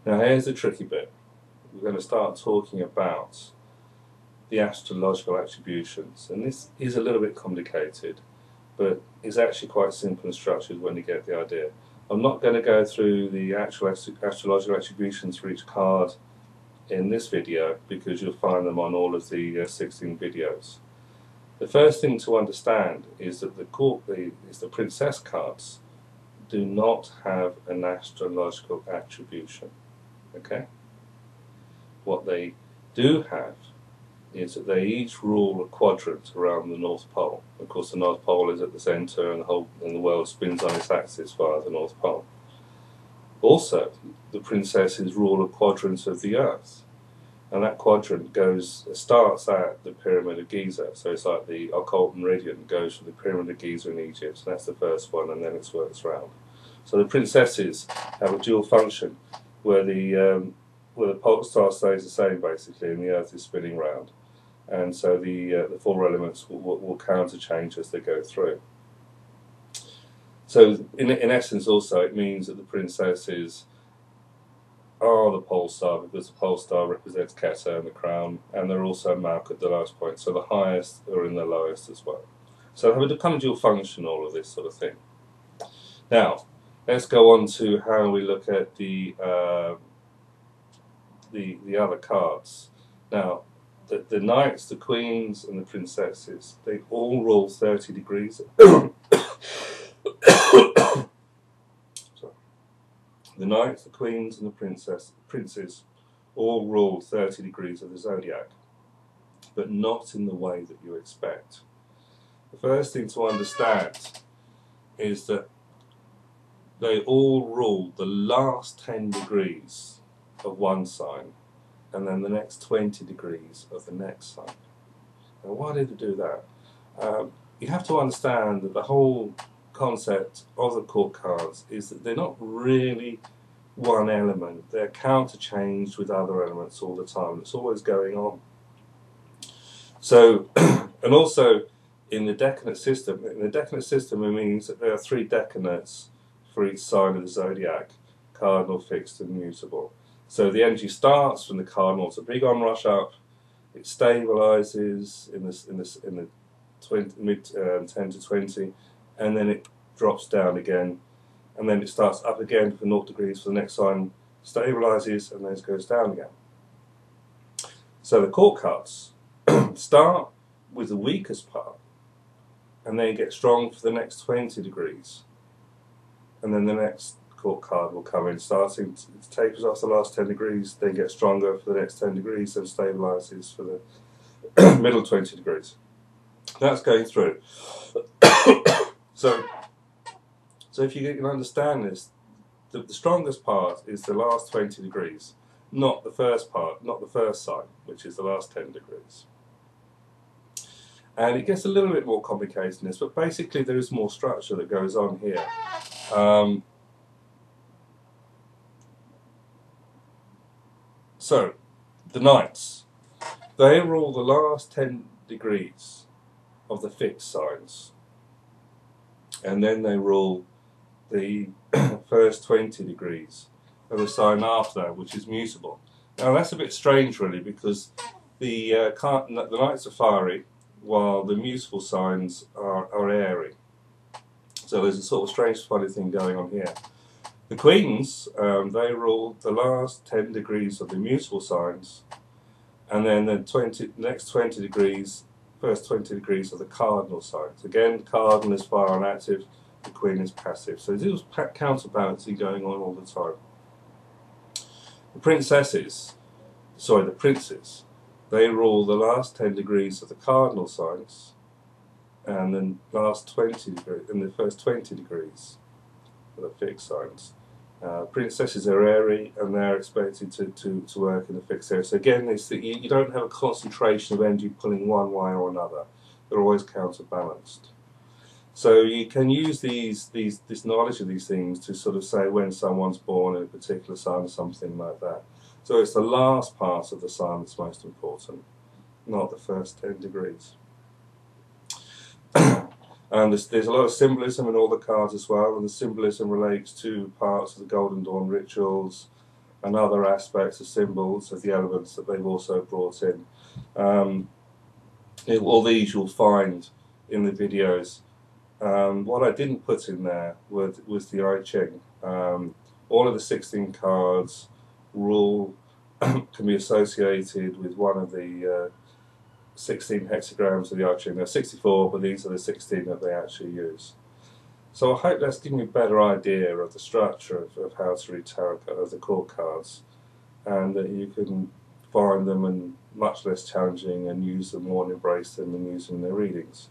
Now here's the tricky bit. We're going to start talking about the astrological attributions, and this is a little bit complicated, but it's actually quite simple and structured when you get the idea. I'm not going to go through the actual astrological attributions for each card in this video because you'll find them on all of the 16 videos. The first thing to understand is that the princess cards do not have an astrological attribution. Okay? What they do have is that they each rule a quadrant around the North Pole. Of course, the North Pole is at the centre, and the world spins on its axis via the North Pole. Also, the princesses rule a quadrant of the Earth, and that quadrant starts at the Pyramid of Gizeh. So it's like the occult meridian goes from the Pyramid of Gizeh in Egypt. So that's the first one, and then it works round. So the princesses have a dual function, where the pole star stays the same basically, and the Earth is spinning round. And so the four elements will counter-change as they go through. So in essence also it means that the princesses are the pole star because the pole star represents Keter and the crown, and they're also Malk, the lowest point. So the highest are in the lowest as well. So they have a kind of dual function, all of this sort of thing. Now, let's go on to how we look at the other cards. Now, the knights, the queens, and the princesses, they all rule 30 degrees. Sorry. The knights, the queens, and the princes all rule 30 degrees of the zodiac, but not in the way that you expect. The first thing to understand is that they all rule the last 10 degrees of one sign, and then the next 20 degrees of the next sign. Now, why did they do that? You have to understand that the whole concept of the court cards is that they're not really one element. They're counterchanged with other elements all the time. It's always going on. So, and also in the decanate system, it means that there are 3 decanates for each sign of the zodiac: cardinal, fixed, and mutable. So the energy starts from the cardinal, it's a big onrush up, it stabilises in the mid 10 to 20, and then it drops down again, and then it starts up again for 0 degrees for the next sign, stabilises, and then it goes down again. So the court cards start with the weakest part, and then get strong for the next 20 degrees, and then the next court card will come in, it tapers off the last 10 degrees, then gets stronger for the next 10 degrees, then stabilises for the middle 20 degrees. That's going through. So if you can understand this, the strongest part is the last 20 degrees, not the first part, not the first sign, which is the last 10 degrees. And it gets a little bit more complicated in this, but basically there is more structure that goes on here. So, the knights, they rule the last 10 degrees of the fixed signs, and then they rule the first 20 degrees of the sign after that, which is mutable. Now that's a bit strange really, because the knights are fiery, while the mutable signs are airy. So there's a sort of strange funny thing going on here. The queens, they rule the last 10 degrees of the mutable signs, and then the next 20 degrees, first 20 degrees of the cardinal signs. Again, cardinal is fire and active, the queen is passive. So there's counterbalancing going on all the time. The princes, they rule the last 10 degrees of the cardinal signs, and then last 20 degrees, in the first 20 degrees of the fixed signs. Princesses are airy, and they're expected to work in the fixed area. So again, you don't have a concentration of energy pulling one way or another. They're always counterbalanced. So you can use this knowledge of these things to sort of say when someone's born in a particular sign or something like that. So it's the last part of the sign that's most important, not the first 10 degrees. And there's a lot of symbolism in all the cards as well, and the symbolism relates to parts of the Golden Dawn rituals, and other aspects of symbols of the elements that they've also brought in. All these you'll find in the videos. What I didn't put in there was the I Ching. All of the 16 cards rule can be associated with one of the 16 hexagrams of the I Ching. There are 64, but these are the 16 that they actually use. So I hope that's given you a better idea of the structure of how to read tarot of the court cards, and that you can find them and much less challenging and use them more and embrace them and use them in their readings.